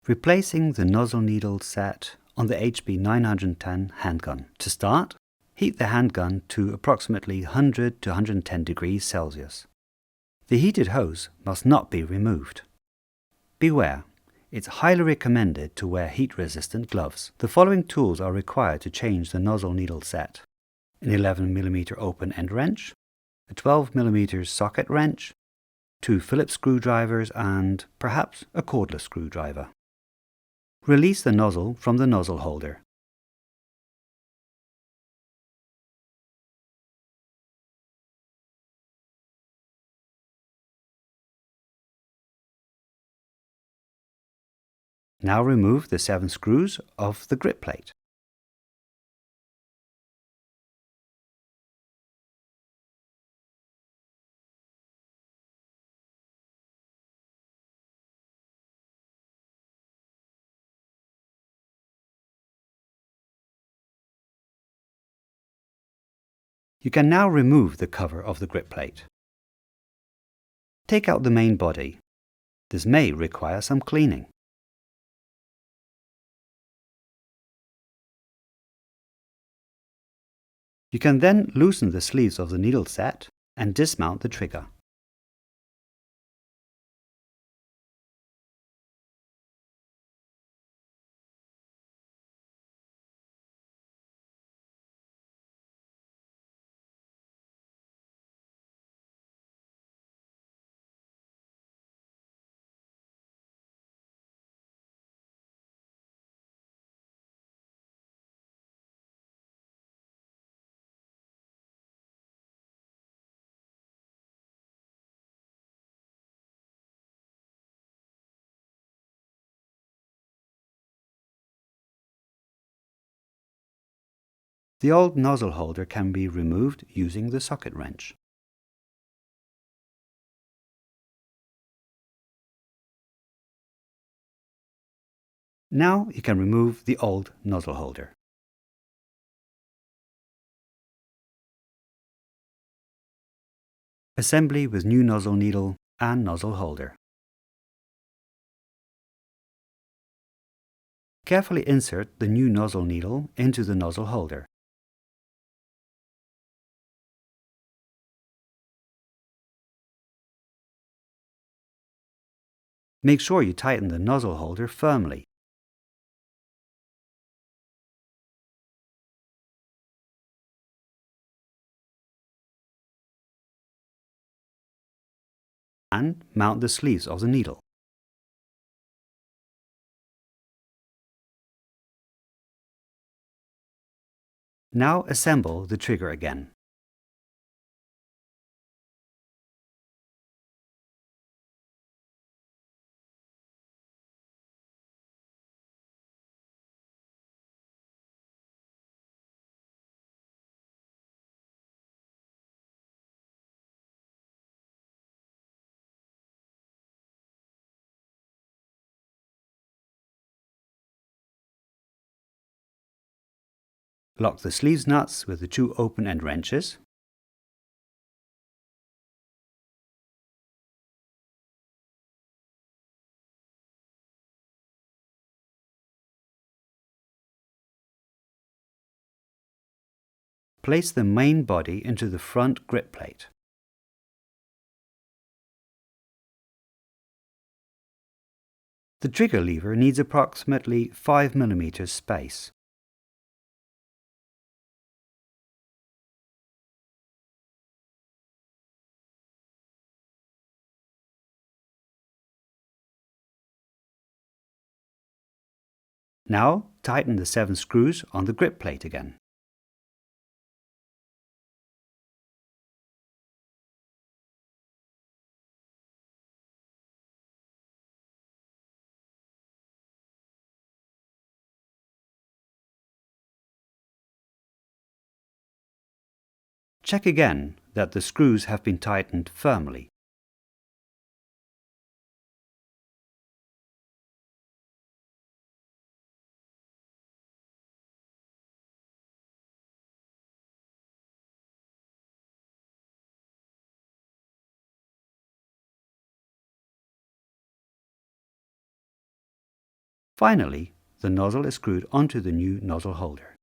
Replacing the nozzle needle set on the HB 910 handgun. To start, heat the handgun to approximately 100 to 110 degrees Celsius. The heated hose must not be removed. Beware, it's highly recommended to wear heat-resistant gloves. The following tools are required to change the nozzle needle set: an 11mm open end wrench, a 12mm socket wrench, 2 Phillips screwdrivers and perhaps a cordless screwdriver. Release the nozzle from the nozzle holder. Now remove the 7 screws of the grip plate. You can now remove the cover of the grip plate. Take out the main body. This may require some cleaning. You can then loosen the sleeves of the needle set and dismount the trigger. The old nozzle holder can be removed using the socket wrench. Now you can remove the old nozzle holder. Assembly with new nozzle needle and nozzle holder. Carefully insert the new nozzle needle into the nozzle holder. Make sure you tighten the nozzle holder firmly. And mount the sleeves of the needle. Now assemble the trigger again. Lock the sleeves nuts with the 2 open end wrenches. Place the main body into the front grip plate. The trigger lever needs approximately 5mm space. Now tighten the 7 screws on the grip plate again. Check again that the screws have been tightened firmly. Finally, the nozzle is screwed onto the new nozzle holder.